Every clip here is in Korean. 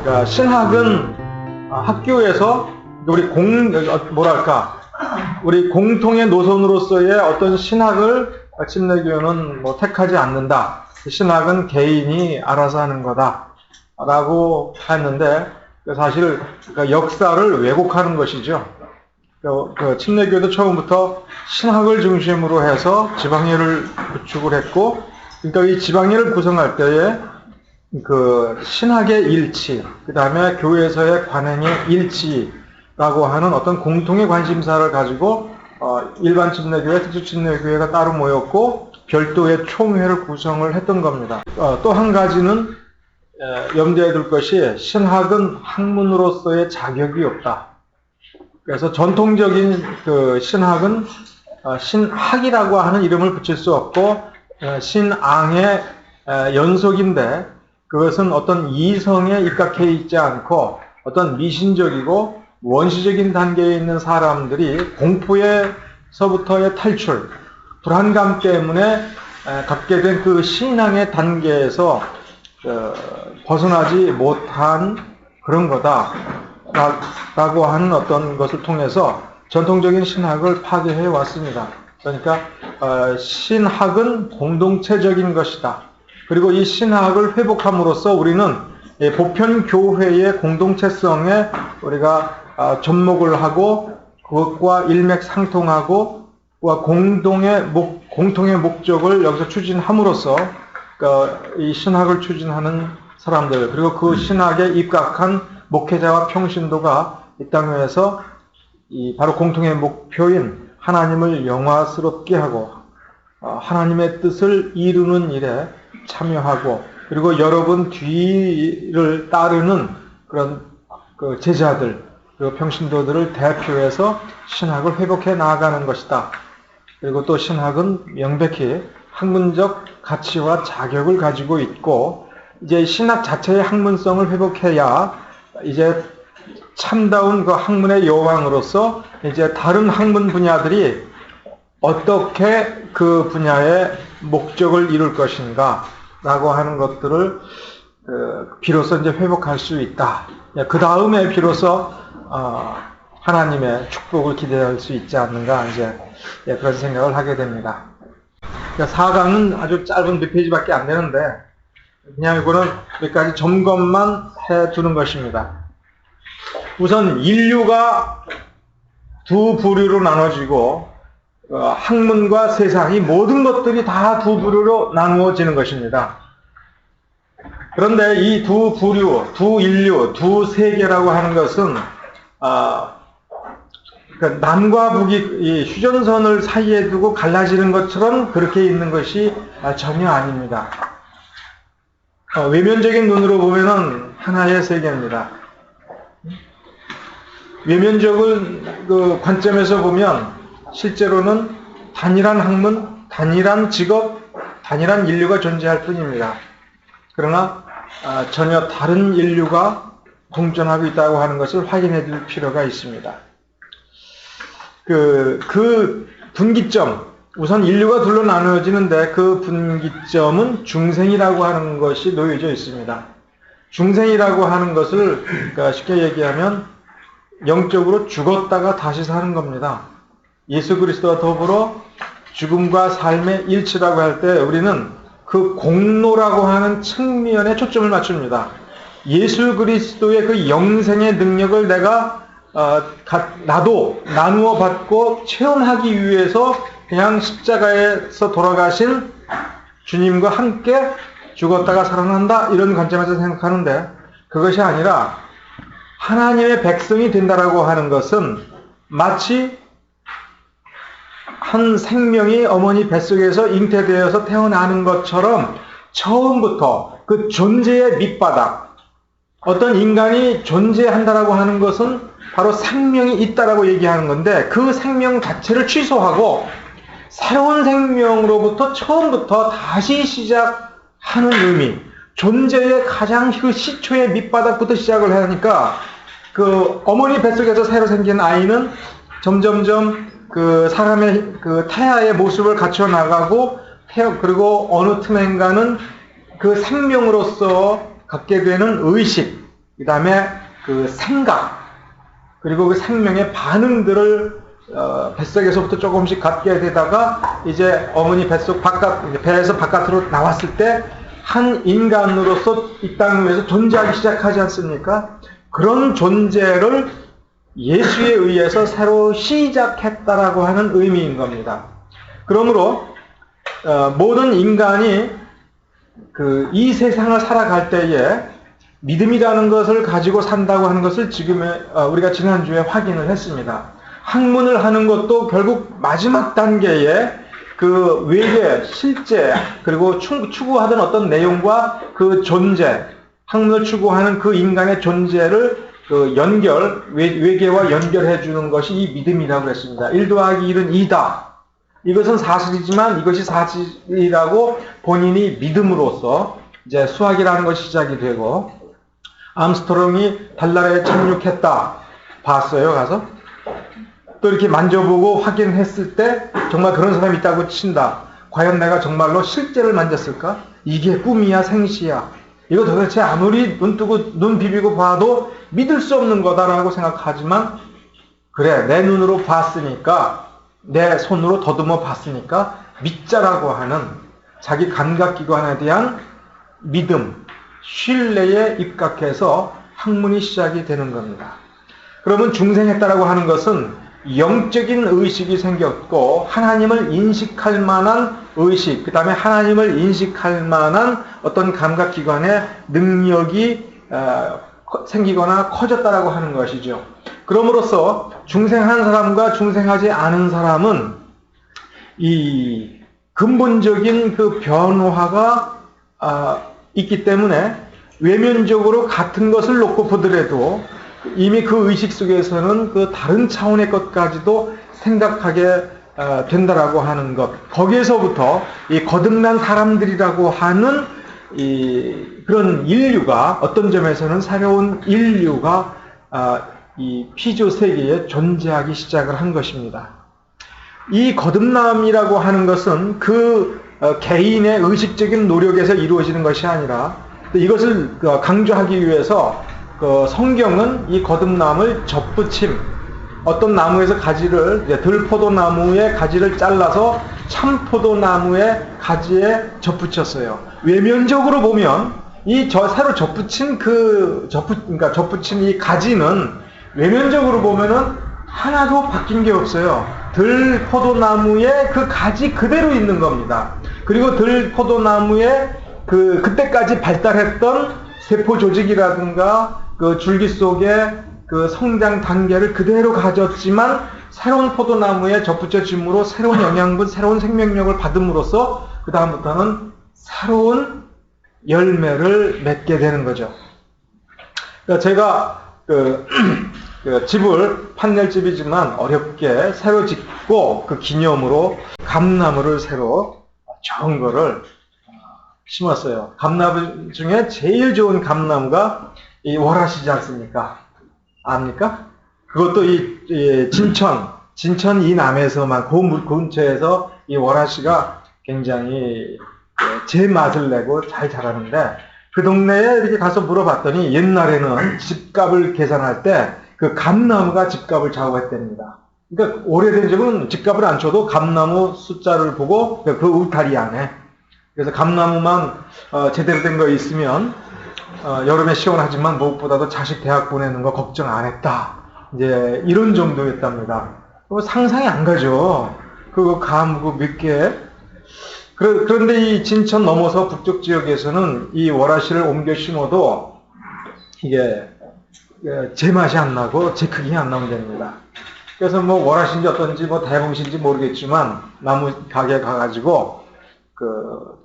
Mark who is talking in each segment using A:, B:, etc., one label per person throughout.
A: 그러니까 신학은 학교에서 우리 우리 공통의 노선으로서의 어떤 신학을 침례교회는 택하지 않는다. 신학은 개인이 알아서 하는 거다라고 했는데 사실 역사를 왜곡하는 것이죠. 침례교회도 처음부터 신학을 중심으로 해서 지방회를 구축을 했고, 그러니까 이 지방회를 구성할 때에 신학의 일치, 그 다음에 교회에서의 관행의 일치라고 하는 어떤 공통의 관심사를 가지고 일반 침례교회, 특수 침례교회가 따로 모였고 별도의 총회를 구성을 했던 겁니다. 또 한 가지는 염두에 둘 것이 신학은 학문으로서의 자격이 없다. 그래서 전통적인 신학은 신학이라고 하는 이름을 붙일 수 없고 신앙의 연속인데 그것은 어떤 이성에 입각해 있지 않고 어떤 미신적이고 원시적인 단계에 있는 사람들이 공포에서부터의 탈출, 불안감 때문에 갖게 된 그 신앙의 단계에서 벗어나지 못한 그런 거다 라고 하는 어떤 것을 통해서 전통적인 신학을 파괴해 왔습니다. 그러니까 신학은 공동체적인 것이다. 그리고 이 신학을 회복함으로써 우리는 보편교회의 공동체성에 우리가 접목을 하고 그것과 일맥상통하고 공통의 목적을 여기서 추진함으로써 이 신학을 추진하는 사람들, 그리고 그 신학에 입각한 목회자와 평신도가 이 땅에서 바로 공통의 목표인 하나님을 영화스럽게 하고 하나님의 뜻을 이루는 일에 참여하고, 그리고 여러분 뒤를 따르는 그런 제자들, 그 평신도들을 대표해서 신학을 회복해 나아가는 것이다. 그리고 또 신학은 명백히 학문적 가치와 자격을 가지고 있고, 이제 신학 자체의 학문성을 회복해야 이제 참다운 그 학문의 여왕으로서 이제 다른 학문 분야들이 어떻게 그 분야의 목적을 이룰 것인가 라고 하는 것들을 비로소 이제 회복할 수 있다. 그 다음에 비로소 하나님의 축복을 기대할 수 있지 않는가, 이제 그런 생각을 하게 됩니다. 4강은 아주 짧은 몇 페이지밖에 안 되는데 그냥 이거는 몇 가지 점검만 해 두는 것입니다. 우선 인류가 두 부류로 나눠지고 학문과 세상, 이 모든 것들이 다 두 부류로 나누어지는 것입니다. 그런데 이 두 부류, 두 인류, 두 세계라고 하는 것은 남과 북이 이 휴전선을 사이에 두고 갈라지는 것처럼 그렇게 있는 것이 전혀 아닙니다. 외면적인 눈으로 보면은 하나의 세계입니다. 외면적인 그 관점에서 보면 실제로는 단일한 학문, 단일한 직업, 단일한 인류가 존재할 뿐입니다. 그러나 전혀 다른 인류가 공존하고 있다고 하는 것을 확인해 줄 필요가 있습니다. 그 분기점, 우선 인류가 둘로 나누어지는데 그 분기점은 중생이라고 하는 것이 놓여져 있습니다. 중생이라고 하는 것을 쉽게 얘기하면 영적으로 죽었다가 다시 사는 겁니다. 예수 그리스도와 더불어 죽음과 삶의 일치라고 할 때 우리는 그 공로라고 하는 측면에 초점을 맞춥니다. 예수 그리스도의 그 영생의 능력을 내가 나도 나누어 받고 체험하기 위해서 그냥 십자가에서 돌아가신 주님과 함께 죽었다가 살아난다, 이런 관점에서 생각하는데, 그것이 아니라 하나님의 백성이 된다라고 하는 것은 마치 한 생명이 어머니 뱃속에서 잉태되어서 태어나는 것처럼 처음부터 그 존재의 밑바닥, 어떤 인간이 존재한다라고 하는 것은 바로 생명이 있다라고 얘기하는 건데, 그 생명 자체를 취소하고 새로운 생명으로부터 처음부터 다시 시작하는 의미, 존재의 가장 그 시초의 밑바닥부터 시작을 하니까 그 어머니 뱃속에서 새로 생긴 아이는 점점점 그 사람의 그 태아의 모습을 갖춰 나가고, 그리고 어느 틈엔가는 그 생명으로서 갖게 되는 의식, 그 다음에 그 생각, 그리고 그 생명의 반응들을 뱃속에서부터 조금씩 갖게 되다가 이제 어머니 배에서 바깥으로 나왔을 때 한 인간으로서 이 땅 위에서 존재하기 시작하지 않습니까? 그런 존재를 예수에 의해서 새로 시작했다라고 하는 의미인 겁니다. 그러므로 모든 인간이 이 세상을 살아갈 때에 믿음이라는 것을 가지고 산다고 하는 것을 우리가 지난주에 확인을 했습니다. 학문을 하는 것도 결국 마지막 단계에 그 외계, 실제, 그리고 추구하던 어떤 내용과 그 존재, 학문을 추구하는 그 인간의 존재를 외계와 연결해 주는 것이 이 믿음이라고 했습니다. 1 더하기 1은 2다. 이것은 사실이지만 이것이 사실이라고 본인이 믿음으로써 이제 수학이라는 것이 시작이 되고, 암스트롱이 달나라에 착륙했다. 봤어요, 가서? 또 이렇게 만져보고 확인했을 때 정말 그런 사람이 있다고 친다. 과연 내가 정말로 실제를 만졌을까? 이게 꿈이야, 생시야. 이거 도대체 아무리 눈 비비고 봐도 믿을 수 없는 거다라고 생각하지만, 그래, 내 눈으로 봤으니까, 내 손으로 더듬어 봤으니까 믿자라고 하는 자기 감각기관에 대한 믿음, 신뢰에 입각해서 학문이 시작이 되는 겁니다. 그러면 중생했다라고 하는 것은 영적인 의식이 생겼고, 하나님을 인식할 만한 의식, 그 다음에 하나님을 인식할 만한 어떤 감각기관의 능력이 생기거나 커졌다라고 하는 것이죠. 그럼으로써 중생한 사람과 중생하지 않은 사람은 이 근본적인 그 변화가 있기 때문에 외면적으로 같은 것을 놓고 보더라도 이미 그 의식 속에서는 그 다른 차원의 것까지도 생각하게 된다라고 하는 것. 거기에서부터 이 거듭난 사람들이라고 하는 그런 인류가, 어떤 점에서는 새로운 인류가 이 피조 세계에 존재하기 시작을 한 것입니다. 이 거듭남이라고 하는 것은 그 개인의 의식적인 노력에서 이루어지는 것이 아니라, 이것을 강조하기 위해서 성경은 이 거듭남을 접붙임, 어떤 나무에서 가지를, 들포도나무의 가지를 잘라서 참포도나무의 가지에 접붙였어요. 외면적으로 보면 새로 접붙인 그러니까 접붙인 이 가지는 외면적으로 보면은 하나도 바뀐 게 없어요. 들포도나무의 그 가지 그대로 있는 겁니다. 그리고 들포도나무의 그때까지 발달했던 세포 조직이라든가 그 줄기 속에 그 성장 단계를 그대로 가졌지만, 새로운 포도나무에 접붙여짐으로 새로운 영양분, 새로운 생명력을 받음으로써 그 다음부터는 새로운 열매를 맺게 되는 거죠. 그러니까 제가 집을 판넬집이지만 어렵게 새로 짓고 그 기념으로 감나무를 새로 좋은 거를 심었어요. 감나무 중에 제일 좋은 감나무가 이 월화시지 않습니까? 압니까? 그것도 이 진천 이남에서만 그 근처에서 이 월화시가 굉장히 제 맛을 내고 잘 자라는데, 그 동네에 이렇게 가서 물어봤더니 옛날에는 집값을 계산할 때 그 감나무가 집값을 좌우했답니다. 그러니까 오래된 집은 집값을 안 쳐도 감나무 숫자를 보고 그 울타리 안에, 그래서 감나무만 제대로 된 거 있으면 여름에 시원하지만 무엇보다도 자식 대학 보내는 거 걱정 안 했다. 이제 이런 정도였답니다. 상상이 안 가죠. 그거 감고 몇 개. 그런데 이 진천 넘어서 북쪽 지역에서는 이 월화시를 옮겨 심어도 이게 제 맛이 안 나고 제 크기가 안 나오면 됩니다. 그래서 뭐 월화시인지 어떤지 뭐 대봉시인지 모르겠지만 나무 가게에 가가지고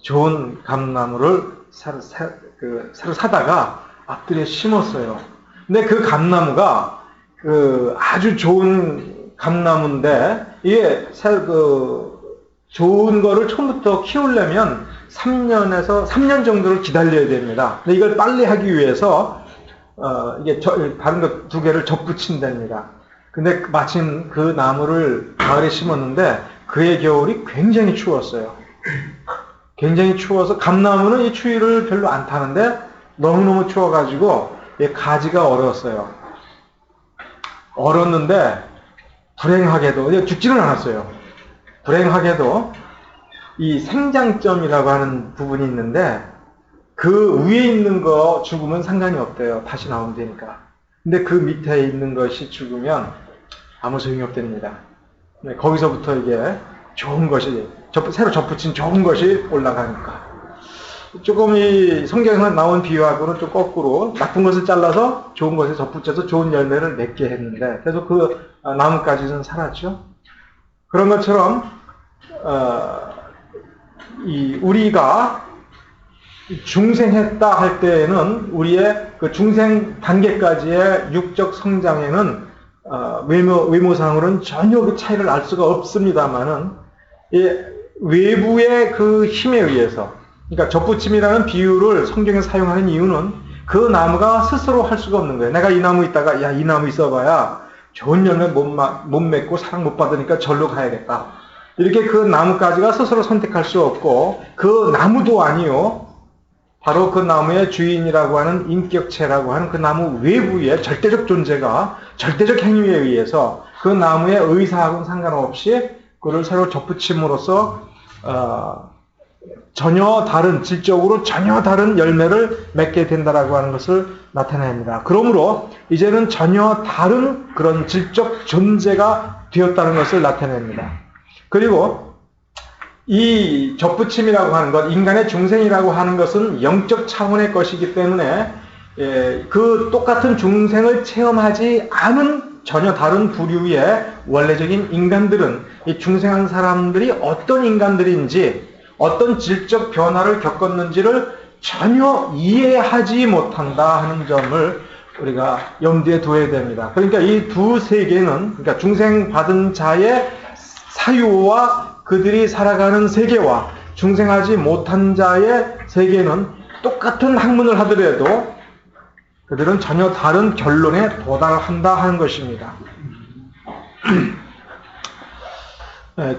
A: 좋은 감나무를 새로 사다가 앞들에 심었어요. 근데 그 감나무가 아주 좋은 감나무인데, 이게 좋은 거를 처음부터 키우려면 3년 정도를 기다려야 됩니다. 근데 이걸 빨리 하기 위해서 이게 다른 거 2개를 접붙인답니다. 근데 마침 그 나무를 가을에 심었는데 그해 겨울이 굉장히 추웠어요. 굉장히 추워서 감나무는 이 추위를 별로 안 타는데 너무너무 추워가지고 이 가지가 얼었어요. 얼었는데 불행하게도 죽지는 않았어요. 불행하게도 이 생장점이라고 하는 부분이 있는데 그 위에 있는 거 죽으면 상관이 없대요. 다시 나오면 되니까. 근데 그 밑에 있는 것이 죽으면 아무 소용이 없답니다. 거기서부터 이게 좋은 것이 새로 접붙인 좋은 것이 올라가니까. 조금 이 성경에서 나온 비유하고는 좀 거꾸로 나쁜 것을 잘라서 좋은 것에 접붙여서 좋은 열매를 맺게 했는데 그래서 그 나무까지는 살았죠. 그런 것처럼 우리가 중생했다 할 때에는 우리의 그 중생 단계까지의 육적 성장에는 외모상으로는 전혀 그 차이를 알 수가 없습니다만은 외부의 그 힘에 의해서, 그러니까 접붙임이라는 비유를 성경에 사용하는 이유는 그 나무가 스스로 할 수가 없는 거예요. 내가 이 나무 있다가 야, 이 나무 있어봐야 좋은 열매 못 맺고 사랑 못 받으니까 절로 가야겠다. 이렇게 그 나무까지가 스스로 선택할 수 없고 그 나무도 아니요. 바로 그 나무의 주인이라고 하는 인격체라고 하는 그 나무 외부의 절대적 존재가 절대적 행위에 의해서 그 나무의 의사하고는 상관없이 그를 새로 접붙임으로써 전혀 다른, 질적으로 전혀 다른 열매를 맺게 된다라고 하는 것을 나타냅니다. 그러므로 이제는 전혀 다른 그런 질적 존재가 되었다는 것을 나타냅니다. 그리고 이 접붙임이라고 하는 것, 인간의 중생이라고 하는 것은 영적 차원의 것이기 때문에 그 똑같은 중생을 체험하지 않은 전혀 다른 부류의 원래적인 인간들은 이 중생한 사람들이 어떤 인간들인지 어떤 질적 변화를 겪었는지를 전혀 이해하지 못한다 하는 점을 우리가 염두에 둬야 됩니다. 그러니까 이 두 세계는, 그러니까 중생 받은 자의 사유와 그들이 살아가는 세계와 중생하지 못한 자의 세계는 똑같은 학문을 하더라도 그들은 전혀 다른 결론에 도달한다 하는 것입니다.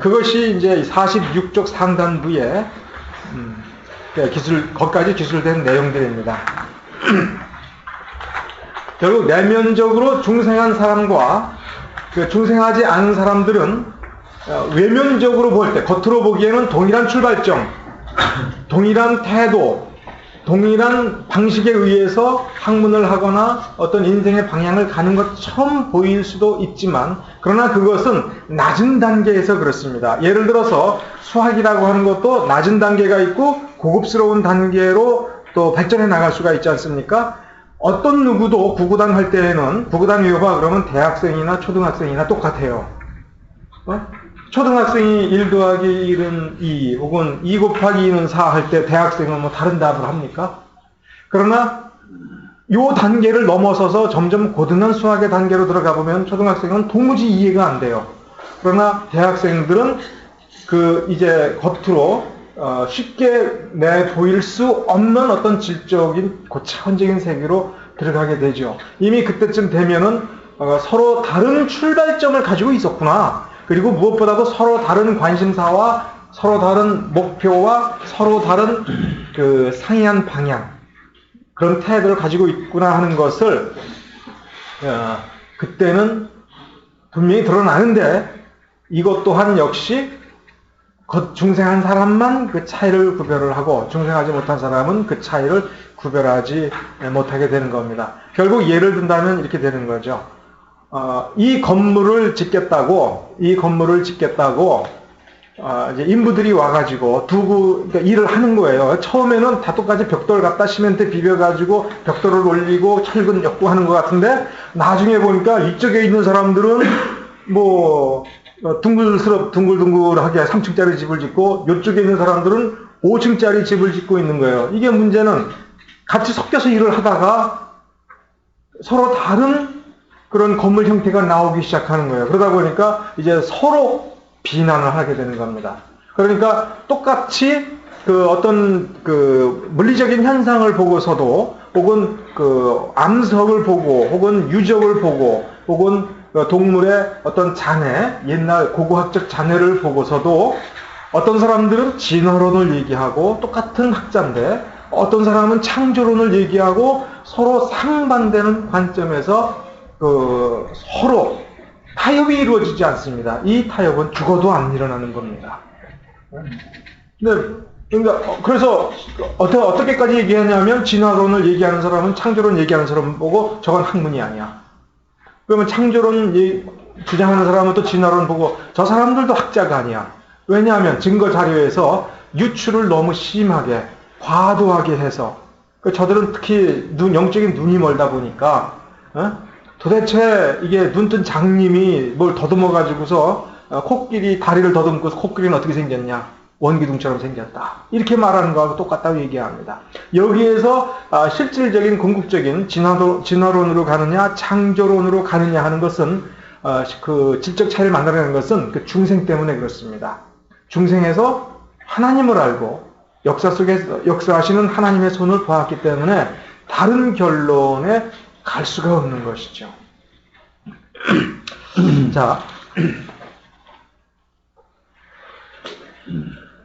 A: 그것이 이제 46쪽 상단부에 거기까지 기술된 내용들입니다. 결국 내면적으로 중생한 사람과 그 중생하지 않은 사람들은 외면적으로 볼 때, 겉으로 보기에는 동일한 출발점, 동일한 태도, 동일한 방식에 의해서 학문을 하거나 어떤 인생의 방향을 가는 것처럼 보일 수도 있지만, 그러나 그것은 낮은 단계에서 그렇습니다. 예를 들어서 수학이라고 하는 것도 낮은 단계가 있고 고급스러운 단계로 또 발전해 나갈 수가 있지 않습니까? 어떤 누구도 구구단 할 때에는, 구구단 외워봐 그러면 대학생이나 초등학생이나 똑같아요. 초등학생이 1 더하기 1은 2 혹은 2 곱하기 2는 4 할 때 대학생은 뭐 다른 답을 합니까? 그러나 요 단계를 넘어서서 점점 고등한 수학의 단계로 들어가 보면 초등학생은 도무지 이해가 안 돼요. 그러나 대학생들은 이제 겉으로 쉽게 내보일 수 없는 어떤 질적인 고차원적인 세계로 들어가게 되죠. 이미 그때쯤 되면은 서로 다른 출발점을 가지고 있었구나. 그리고 무엇보다도 서로 다른 관심사와 서로 다른 목표와 서로 다른 그 상이한 방향, 그런 태도를 가지고 있구나 하는 것을 그때는 분명히 드러나는데, 이것 또한 역시 중생한 사람만 그 차이를 구별을 하고 중생하지 못한 사람은 그 차이를 구별하지 못하게 되는 겁니다. 결국 예를 든다면 이렇게 되는 거죠. 이 건물을 짓겠다고 이제 인부들이 와가지고 그러니까 일을 하는 거예요. 처음에는 다 똑같이 벽돌 갖다 시멘트 비벼가지고 벽돌을 올리고 철근 엮고 하는 것 같은데, 나중에 보니까 이쪽에 있는 사람들은 뭐 둥글둥글하게 3층짜리 집을 짓고, 이쪽에 있는 사람들은 5층짜리 집을 짓고 있는 거예요. 이게 문제는 같이 섞여서 일을 하다가 서로 다른 그런 건물 형태가 나오기 시작하는 거예요. 그러다 보니까 이제 서로 비난을 하게 되는 겁니다. 그러니까 똑같이 어떤 물리적인 현상을 보고서도, 혹은 암석을 보고, 혹은 유적을 보고, 혹은 동물의 어떤 잔해, 옛날 고고학적 잔해를 보고서도 어떤 사람들은 진화론을 얘기하고 똑같은 학자인데 어떤 사람은 창조론을 얘기하고 서로 상반되는 관점에서 서로 타협이 이루어지지 않습니다. 이 타협은 죽어도 안 일어나는 겁니다. 그래서 어떻게까지 얘기하냐면 진화론을 얘기하는 사람은 창조론 얘기하는 사람을 보고 저건 학문이 아니야. 그러면 창조론 주장하는 사람은 또 진화론 보고 저 사람들도 학자가 아니야. 왜냐하면 증거 자료에서 유출을 너무 심하게 과도하게 해서 저들은 특히 영적인 눈이 멀다 보니까 도대체 이게 눈뜬 장님이 뭘 더듬어 가지고서 코끼리 다리를 더듬고 코끼리는 어떻게 생겼냐? 원기둥처럼 생겼다. 이렇게 말하는 거하고 똑같다고 얘기합니다. 여기에서 실질적인 궁극적인 진화론으로 가느냐 창조론으로 가느냐 하는 것은 그 질적 차이를 만들어내는 것은 그 중생 때문에 그렇습니다. 중생에서 하나님을 알고 역사 속에서 역사하시는 하나님의 손을 보았기 때문에 다른 결론에 갈 수가 없는 것이죠. 자,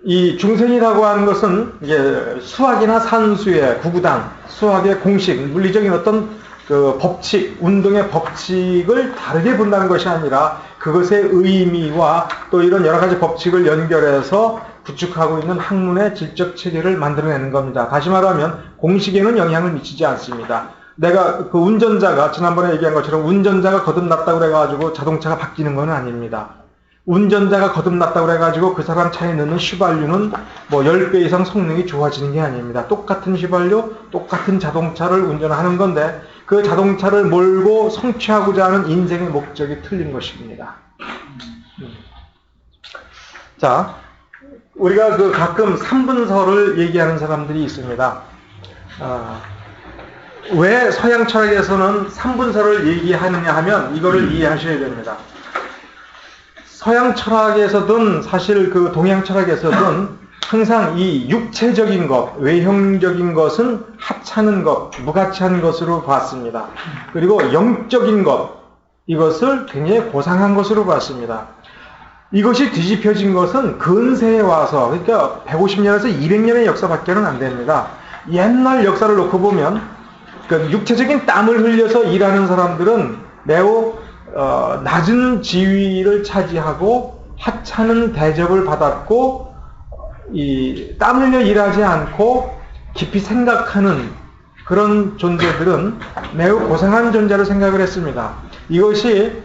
A: 이 중생이라고 하는 것은 이게 수학이나 산수의 구구단, 수학의 공식, 물리적인 어떤 그 법칙, 운동의 법칙을 다르게 본다는 것이 아니라 그것의 의미와 또 이런 여러 가지 법칙을 연결해서 구축하고 있는 학문의 질적 체계를 만들어내는 겁니다. 다시 말하면 공식에는 영향을 미치지 않습니다. 내가 그 운전자가 지난번에 얘기한 것처럼 운전자가 거듭났다고 그래가지고 자동차가 바뀌는 건 아닙니다. 운전자가 거듭났다고 그래가지고 그 사람 차에 넣는 휘발유는 뭐 10배 이상 성능이 좋아지는 게 아닙니다. 똑같은 휘발유, 똑같은 자동차를 운전하는 건데 그 자동차를 몰고 성취하고자 하는 인생의 목적이 틀린 것입니다. 자, 우리가 그 가끔 3분설을 얘기하는 사람들이 있습니다. 왜 서양 철학에서는 3분설을 얘기하느냐 하면 이거를 이해하셔야 됩니다. 서양 철학에서든 사실 그 동양 철학에서든 항상 이 육체적인 것, 외형적인 것은 하찮은 것, 무가치한 것으로 봤습니다. 그리고 영적인 것, 이것을 굉장히 고상한 것으로 봤습니다. 이것이 뒤집혀진 것은 근세에 와서, 그러니까 150년에서 200년의 역사밖에는 안 됩니다. 옛날 역사를 놓고 보면 그 육체적인 땀을 흘려서 일하는 사람들은 매우 낮은 지위를 차지하고 하찮은 대접을 받았고 이 땀 흘려 일하지 않고 깊이 생각하는 그런 존재들은 매우 고상한 존재로 생각을 했습니다. 이것이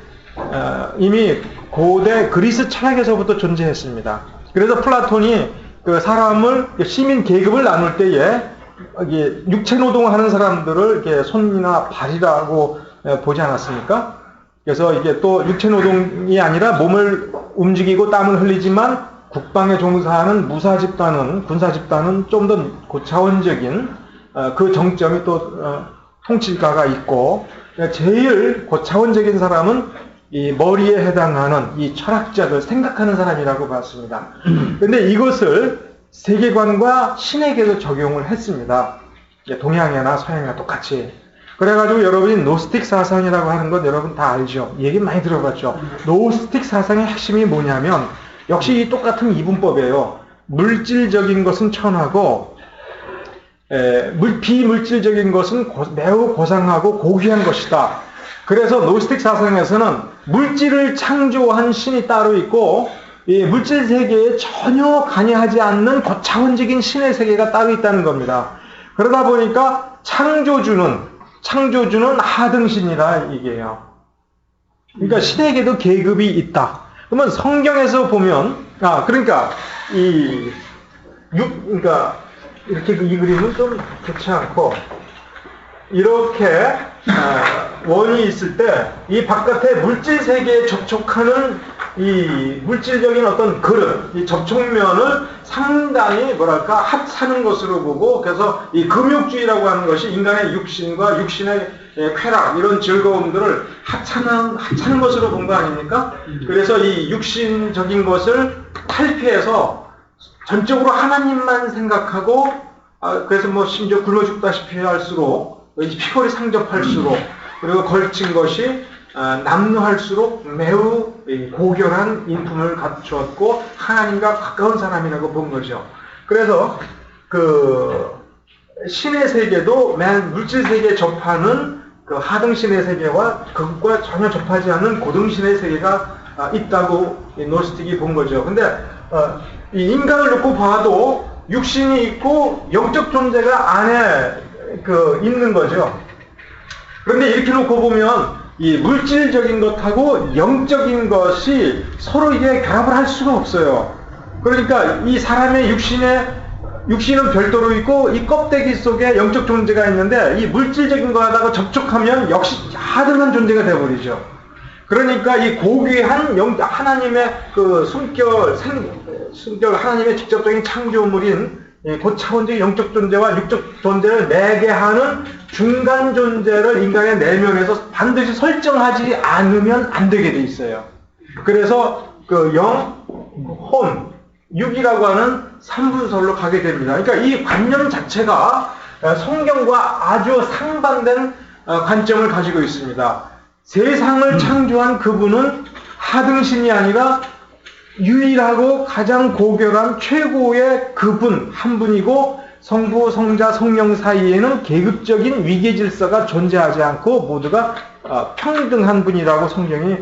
A: 이미 고대 그리스 철학에서부터 존재했습니다. 그래서 플라톤이 그 사람을 시민 계급을 나눌 때에 이게 육체 노동을 하는 사람들을 이렇게 손이나 발이라고 보지 않았습니까? 그래서 이게 또 육체 노동이 아니라 몸을 움직이고 땀을 흘리지만 국방에 종사하는 무사 집단은, 군사 집단은 좀 더 고차원적인 그 정점이 또 통치가가 있고 제일 고차원적인 사람은 이 머리에 해당하는 이 철학자들, 생각하는 사람이라고 봤습니다. 그런데 이것을 세계관과 신에게도 적용을 했습니다. 동양이나 서양이나 똑같이. 그래가지고 여러분이 노스틱 사상이라고 하는 건 여러분 다 알죠? 얘기 많이 들어봤죠? 노스틱 사상의 핵심이 뭐냐면 역시 이 똑같은 이분법이에요. 물질적인 것은 천하고 비물질적인 것은 매우 고상하고 고귀한 것이다. 그래서 노스틱 사상에서는 물질을 창조한 신이 따로 있고 이 물질 세계에 전혀 관여하지 않는 고차원적인 신의 세계가 따로 있다는 겁니다. 그러다 보니까 창조주는 하등신이라 이게요. 그러니까 신에게도 계급이 있다. 그러면 성경에서 보면 그러니까 그러니까 이렇게 이 그림은 좀 좋지 않고 이렇게 원이 있을 때 이 바깥에 물질 세계에 접촉하는 이 물질적인 어떤 그릇, 이 접촉면을 상당히 뭐랄까 하찮은 것으로 보고 그래서 이 금욕주의라고 하는 것이 인간의 육신과 육신의 쾌락 이런 즐거움들을 하찮은 것으로 본 거 아닙니까? 그래서 이 육신적인 것을 탈피해서 전적으로 하나님만 생각하고 그래서 뭐 심지어 굶어 죽다시피 할수록 피골이 상접할수록 그리고 걸친 것이 남루할수록 매우 고결한 인품을 갖추었고 하나님과 가까운 사람이라고 본 거죠. 그래서 신의 세계도 맨 물질 세계에 접하는 그 하등 신의 세계와 그것과 전혀 접하지 않는 고등 신의 세계가 있다고 노스틱이 본 거죠. 근데 이 인간을 놓고 봐도 육신이 있고 영적 존재가 안에 있는 거죠. 그런데 이렇게 놓고 보면 이 물질적인 것하고 영적인 것이 서로 이게 결합을 할 수가 없어요. 그러니까 이 사람의 육신은 별도로 있고 이 껍데기 속에 영적 존재가 있는데 이 물질적인 거하고 접촉하면 역시 하등한 존재가 되어버리죠. 그러니까 이 고귀한 하나님의 그 숨결 하나님의 직접적인 창조물인 고차원적인 영적 존재와 육적 존재를 매개하는 중간 존재를 인간의 내면에서 반드시 설정하지 않으면 안 되게 돼 있어요. 그래서 그 영, 혼, 육이라고 하는 삼분설로 가게 됩니다. 그러니까 이 관념 자체가 성경과 아주 상반된 관점을 가지고 있습니다. 세상을 창조한 그분은 하등신이 아니라 유일하고 가장 고결한 최고의 그분 한 분이고 성부, 성자, 성령 사이에는 계급적인 위계 질서가 존재하지 않고 모두가 평등한 분이라고 성경이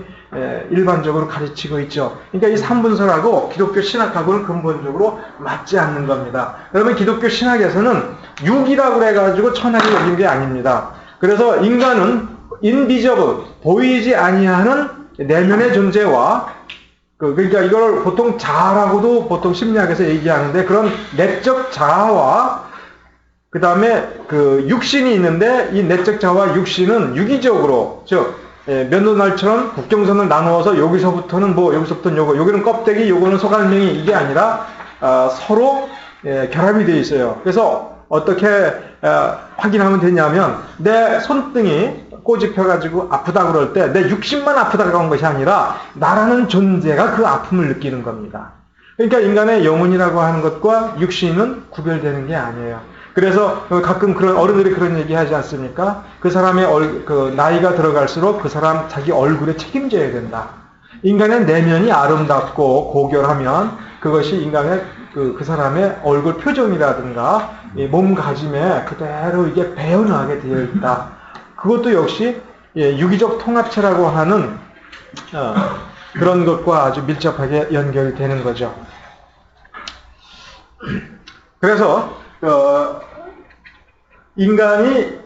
A: 일반적으로 가르치고 있죠. 그러니까 이 삼분설하고 기독교 신학하고는 근본적으로 맞지 않는 겁니다. 여러분 기독교 신학에서는 육이라고 해가지고 천하를 여긴 게 아닙니다. 그래서 인간은 인비저블, 보이지 아니하는 내면의 존재와 그러니까 이걸 보통 자아라고도 보통 심리학에서 얘기하는데 그런 내적 자아와 그 다음에 그 육신이 있는데 이 내적 자아와 육신은 유기적으로 즉 면도날처럼 국경선을 나누어서 여기서부터는 여기서부터는 요거 여기는 껍데기 요거는 소갈맹이 이게 아니라 서로 결합이 되어 있어요. 그래서 어떻게 확인하면 되냐면 내 손등이 꼬집혀가지고 아프다 그럴 때 내 육신만 아프다가 온 것이 아니라 나라는 존재가 그 아픔을 느끼는 겁니다. 그러니까 인간의 영혼이라고 하는 것과 육신은 구별되는 게 아니에요. 그래서 가끔 그런 어른들이 그런 얘기 하지 않습니까? 그 사람의 나이가 들어갈수록 그 사람 자기 얼굴에 책임져야 된다. 인간의 내면이 아름답고 고결하면 그것이 인간의 그 사람의 얼굴 표정이라든가 몸가짐에 그대로 이게 배어나게 되어 있다. 그것도 역시 유기적 통합체라고 하는 그런 것과 아주 밀접하게 연결이 되는 거죠. 그래서 인간이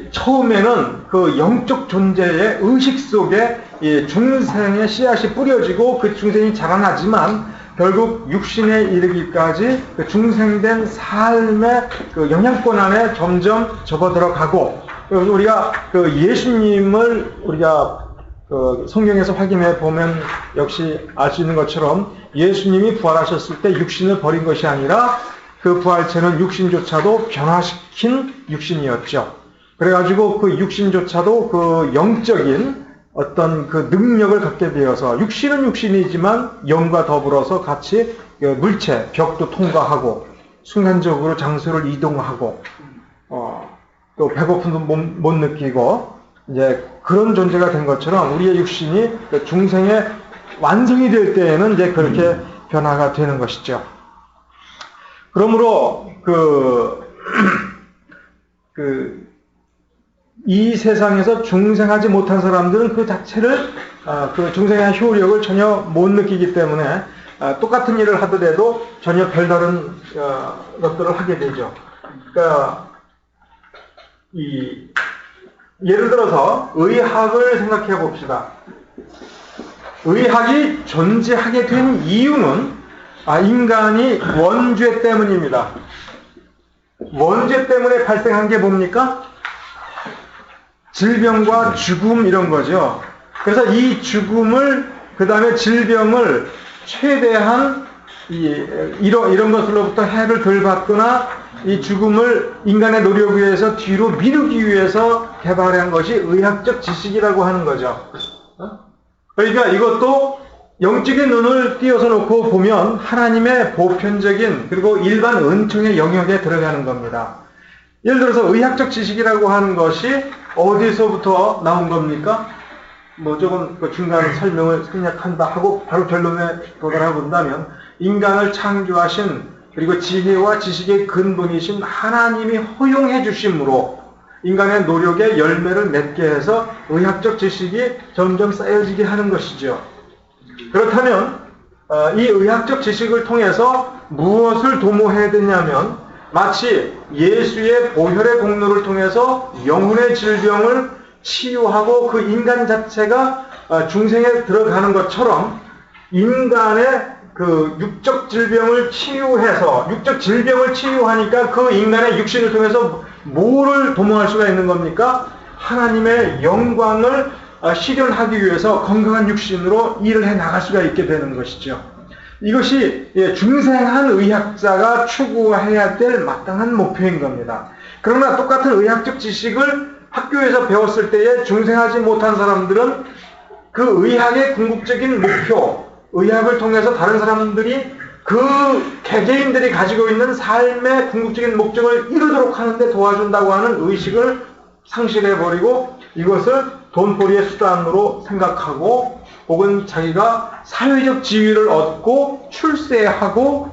A: 처음에는 그 영적 존재의 의식 속에 중생의 씨앗이 뿌려지고 그 중생이 자라나지만 결국 육신에 이르기까지 그 중생된 삶의 그 영향권 안에 점점 접어들어가고 우리가 그 예수님을 우리가 그 성경에서 확인해 보면 역시 알 수 있는 것처럼 예수님이 부활하셨을 때 육신을 버린 것이 아니라 그 부활체는 육신조차도 변화시킨 육신이었죠. 그래가지고 그 육신조차도 그 영적인 어떤 그 능력을 갖게 되어서 육신은 육신이지만 영과 더불어서 같이 물체, 벽도 통과하고 순간적으로 장소를 이동하고 또 배고픔도 못 느끼고 이제 그런 존재가 된 것처럼 우리의 육신이 중생의 완성이 될 때에는 이제 그렇게 변화가 되는 것이죠. 그러므로 이 세상에서 중생하지 못한 사람들은 그 자체를 그 중생의 효력을 전혀 못 느끼기 때문에 똑같은 일을 하더라도 전혀 별다른 것들을 하게 되죠. 그러니까 예를 들어서 의학을 생각해 봅시다. 의학이 존재하게 된 이유는 인간이 원죄 때문입니다. 원죄 때문에 발생한 게 뭡니까? 질병과 죽음 이런 거죠. 그래서 이 죽음을 그 다음에 질병을 최대한 이런 것으로부터 해를 덜 받거나 이 죽음을 인간의 노력에 의해서 뒤로 미루기 위해서 개발한 것이 의학적 지식이라고 하는 거죠. 그러니까 이것도 영적인 눈을 띄어서 놓고 보면 하나님의 보편적인 그리고 일반 은총의 영역에 들어가는 겁니다. 예를 들어서 의학적 지식이라고 하는 것이 어디서부터 나온 겁니까? 조금 중간 설명을 생략한다 하고 바로 결론에 도달하고 본다면 인간을 창조하신 그리고 지혜와 지식의 근본이신 하나님이 허용해 주심으로 인간의 노력에 열매를 맺게 해서 의학적 지식이 점점 쌓여지게 하는 것이죠. 그렇다면 이 의학적 지식을 통해서 무엇을 도모해야 되냐면 마치 예수의 보혈의 공로를 통해서 영혼의 질병을 치유하고 그 인간 자체가 중생에 들어가는 것처럼 인간의 그 육적 질병을 치유해서 육적 질병을 치유하니까 그 인간의 육신을 통해서 뭐를 도모할 수가 있는 겁니까? 하나님의 영광을 실현하기 위해서 건강한 육신으로 일을 해 나갈 수가 있게 되는 것이죠. 이것이 중생한 의학자가 추구해야 될 마땅한 목표인 겁니다. 그러나 똑같은 의학적 지식을 학교에서 배웠을 때에 중생하지 못한 사람들은 그 의학의 궁극적인 목표, 의학을 통해서 다른 사람들이 그 개개인들이 가지고 있는 삶의 궁극적인 목적을 이루도록 하는데 도와준다고 하는 의식을 상실해버리고 이것을 돈벌이의 수단으로 생각하고 혹은 자기가 사회적 지위를 얻고 출세하고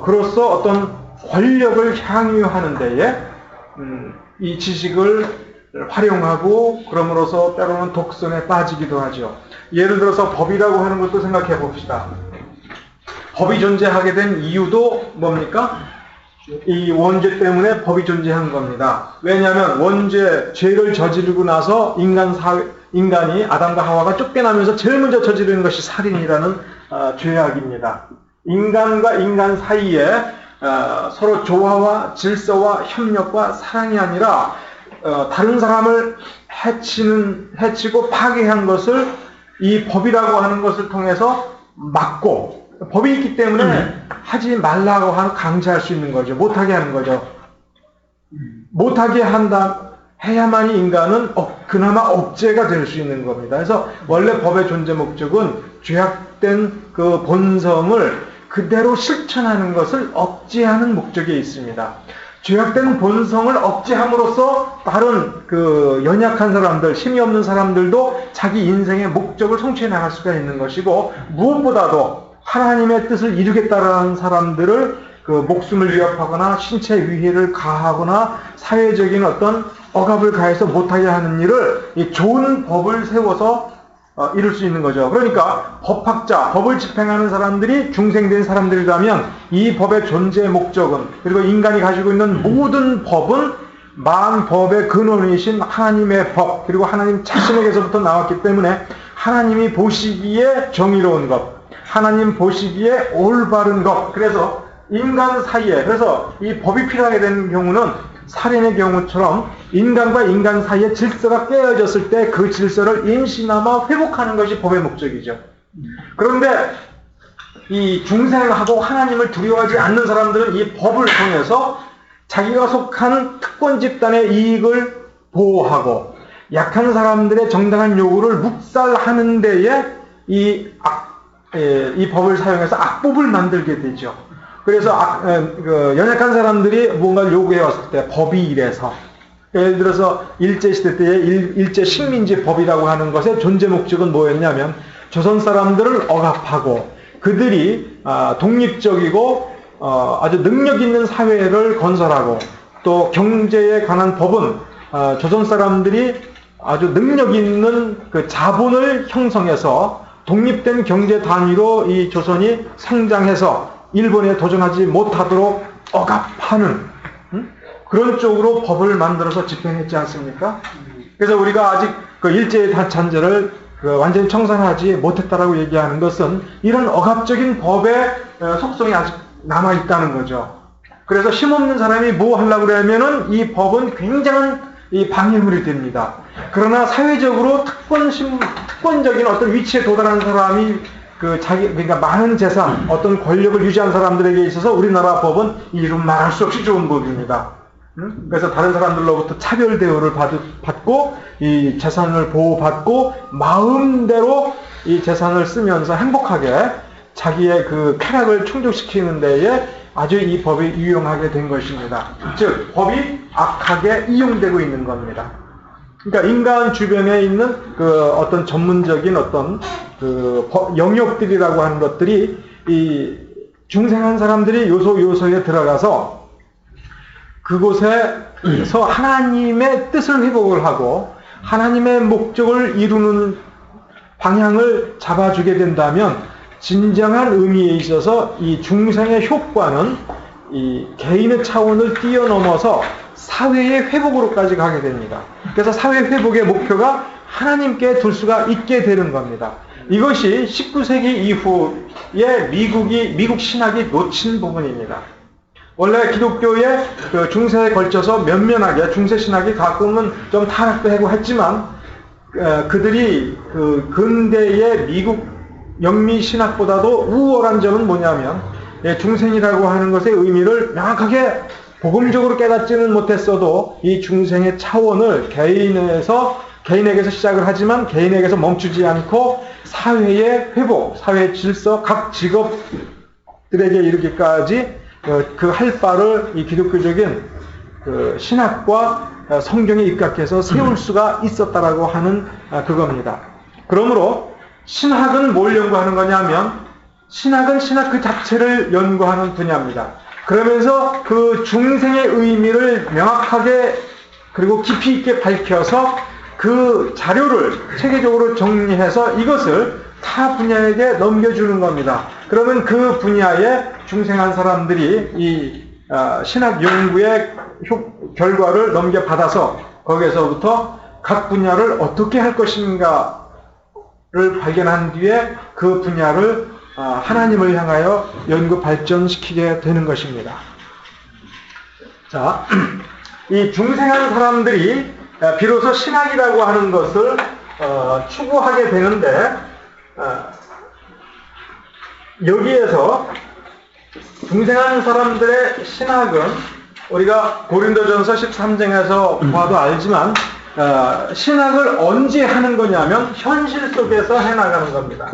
A: 그로써 어떤 권력을 향유하는 데에 이 지식을 활용하고 그럼으로써 때로는 독선에 빠지기도 하죠. 예를 들어서 법이라고 하는 것도 생각해 봅시다. 법이 존재하게 된 이유도 뭡니까? 이 원죄 때문에 법이 존재한 겁니다. 왜냐하면 원죄, 죄를 저지르고 나서 인간이 아담과 하와가 쫓겨나면서 제일 먼저 저지르는 것이 살인이라는 죄악입니다. 인간과 인간 사이에 서로 조화와 질서와 협력과 사랑이 아니라 다른 사람을 해치고 파괴한 것을 이 법이라고 하는 것을 통해서 막고 법이 있기 때문에 하지 말라고 강제할 수 있는 거죠. 못하게 하는 거죠. 못하게 해야만이 인간은 그나마 억제가 될 수 있는 겁니다. 그래서 원래 법의 존재 목적은 죄악된 그 본성을 그대로 실천하는 것을 억제하는 목적이 있습니다. 죄악된 본성을 억제함으로써 다른 그 연약한 사람들, 힘이 없는 사람들도 자기 인생의 목적을 성취해 나갈 수가 있는 것이고 무엇보다도 하나님의 뜻을 이루겠다라는 사람들을 그 목숨을 위협하거나 신체 위해를 가하거나 사회적인 어떤 억압을 가해서 못하게 하는 일을 이 좋은 법을 세워서 이룰 수 있는 거죠. 그러니까 법학자, 법을 집행하는 사람들이 중생된 사람들이라면 이 법의 존재 목적은 그리고 인간이 가지고 있는 모든 법은 만법의 근원이신 하나님의 법 그리고 하나님 자신에게서부터 나왔기 때문에 하나님이 보시기에 정의로운 것, 하나님 보시기에 올바른 것. 그래서 인간 사이에 그래서 이 법이 필요하게 되는 경우는 살인의 경우처럼 인간과 인간 사이의 질서가 깨어졌을 때 그 질서를 임시나마 회복하는 것이 법의 목적이죠. 그런데 이 중생하고 하나님을 두려워하지 않는 사람들은 이 법을 통해서 자기가 속한 특권 집단의 이익을 보호하고 약한 사람들의 정당한 요구를 묵살하는 데에 이 법을 사용해서 악법을 만들게 되죠. 그래서 연약한 사람들이 뭔가를 요구해 왔을 때 법이 이래서 예를 들어서 일제시대 때의 일제 식민지 법이라고 하는 것의 존재 목적은 뭐였냐면 조선 사람들을 억압하고 그들이 독립적이고 아주 능력 있는 사회를 건설하고 또 경제에 관한 법은 조선 사람들이 아주 능력 있는 그 자본을 형성해서 독립된 경제 단위로 이 조선이 성장해서 일본에 도전하지 못하도록 억압하는 그런 쪽으로 법을 만들어서 집행했지 않습니까? 그래서 우리가 아직 그 일제의 잔재를 완전히 청산하지 못했다라고 얘기하는 것은 이런 억압적인 법의 속성이 아직 남아있다는 거죠. 그래서 힘없는 사람이 뭐 하려고 그러면은 이 법은 굉장한 이 방해물이 됩니다. 그러나 사회적으로 특권적인 어떤 위치에 도달한 사람이 그러니까 많은 재산, 어떤 권력을 유지한 사람들에게 있어서 우리나라 법은 이름 말할 수 없이 좋은 법입니다. 그래서 다른 사람들로부터 차별 대우를 받고 이 재산을 보호받고 마음대로 이 재산을 쓰면서 행복하게 자기의 그 쾌락을 충족시키는 데에 아주 이 법이 유용하게 된 것입니다. 즉 법이 악하게 이용되고 있는 겁니다. 그러니까 인간 주변에 있는 그 어떤 전문적인 어떤 그 영역들이라고 하는 것들이 이 중생한 사람들이 요소에 들어가서 그곳에서 하나님의 뜻을 회복을 하고 하나님의 목적을 이루는 방향을 잡아주게 된다면 진정한 의미에 있어서 이 중생의 효과는 이 개인의 차원을 뛰어넘어서 사회의 회복으로까지 가게 됩니다. 그래서 사회 회복의 목표가 하나님께 둘 수가 있게 되는 겁니다. 이것이 19세기 이후에 미국 신학이 놓친 부분입니다. 원래 기독교의 그 중세에 걸쳐서 면면하게 중세 신학이 가끔은 좀 타락도 하고 했지만 그들이 그 근대의 미국 영미 신학보다도 우월한 점은 뭐냐면 중생이라고 하는 것의 의미를 명확하게 복음적으로 깨닫지는 못했어도 이 중생의 차원을 개인에게서 시작을 하지만 개인에게서 멈추지 않고 사회의 회복, 사회의 질서, 각 직업들에게 이르기까지 그 할 바를 이 기독교적인 그 신학과 성경에 입각해서 세울 수가 있었다라고 하는 그겁니다. 그러므로 신학은 뭘 연구하는 거냐면 신학은 신학 그 자체를 연구하는 분야입니다. 그러면서 그 중생의 의미를 명확하게 그리고 깊이 있게 밝혀서 그 자료를 체계적으로 정리해서 이것을 타 분야에게 넘겨주는 겁니다. 그러면 그 분야에 중생한 사람들이 이 신학 연구의 결과를 넘겨받아서 거기에서부터 각 분야를 어떻게 할 것인가를 발견한 뒤에 그 분야를 하나님을 향하여 연구 발전시키게 되는 것입니다. 자, 이 중생한 사람들이 비로소 신학이라고 하는 것을 추구하게 되는데 여기에서 중생한 사람들의 신학은 우리가 고린도전서 13장에서 봐도 알지만 신학을 언제 하는 거냐면 현실 속에서 해나가는 겁니다.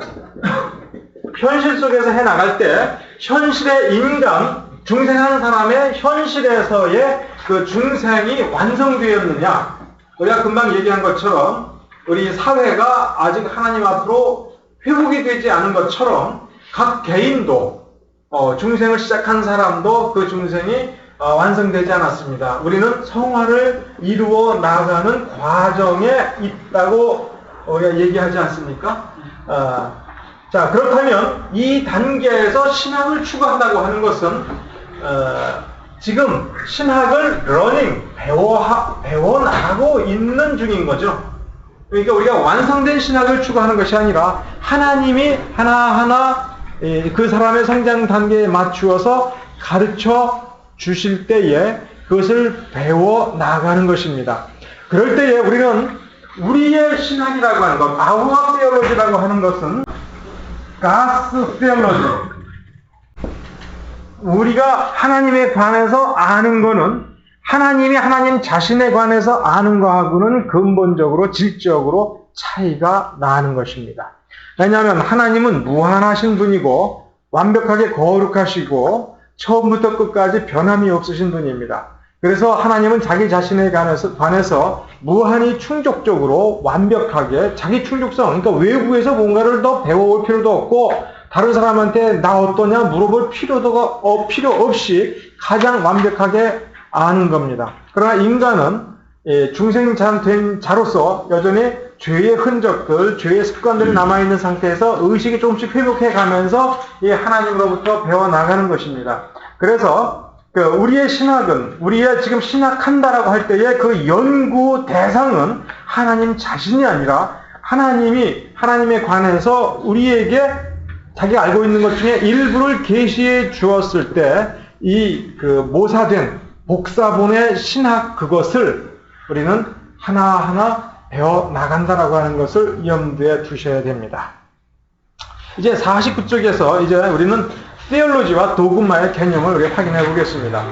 A: 현실 속에서 해나갈 때 현실의 인간, 중생한 사람의 현실에서의 그 중생이 완성되었느냐, 우리가 금방 얘기한 것처럼 우리 사회가 아직 하나님 앞으로 회복이 되지 않은 것처럼 각 개인도 중생을 시작한 사람도 그 중생이 완성되지 않았습니다. 우리는 성화를 이루어 나가는 과정에 있다고 우리가 얘기하지 않습니까? 자, 그렇다면 이 단계에서 신학을 추구한다고 하는 것은 지금 신학을 배워나가고 있는 중인 거죠. 그러니까 우리가 완성된 신학을 추구하는 것이 아니라 하나님이 하나하나 그 사람의 성장 단계에 맞추어서 가르쳐 주실 때에 그것을 배워나가는 것입니다. 그럴 때에 우리는 우리의 신학이라고 하는 것, our theology라고 하는 것은 God's theology, 우리가 하나님에 관해서 아는 것은 하나님이 하나님 자신에 관해서 아는 것하고는 근본적으로 질적으로 차이가 나는 것입니다. 왜냐하면 하나님은 무한하신 분이고 완벽하게 거룩하시고 처음부터 끝까지 변함이 없으신 분입니다. 그래서 하나님은 자기 자신에 관해서 무한히 충족적으로 완벽하게 자기 충족성, 그러니까 외부에서 뭔가를 더 배워올 필요도 없고 다른 사람한테 나 어떠냐 물어볼 필요 없이 가장 완벽하게 아는 겁니다. 그러나 인간은 중생된 자로서 여전히 죄의 흔적들, 죄의 습관들이 남아있는 상태에서 의식이 조금씩 회복해 가면서 이 하나님으로부터 배워나가는 것입니다. 그래서 우리의 신학은, 우리의 지금 신학한다라고 할 때의 그 연구 대상은 하나님 자신이 아니라 하나님에 관해서 우리에게 자기가 알고 있는 것 중에 일부를 계시해 주었을 때 이 모사된 복사본의 신학 그것을 우리는 하나하나 배워 나간다라고 하는 것을 염두에 두셔야 됩니다. 이제 49쪽에서 이제 우리는 theology와 도그마의 개념을 우리가 확인해 보겠습니다.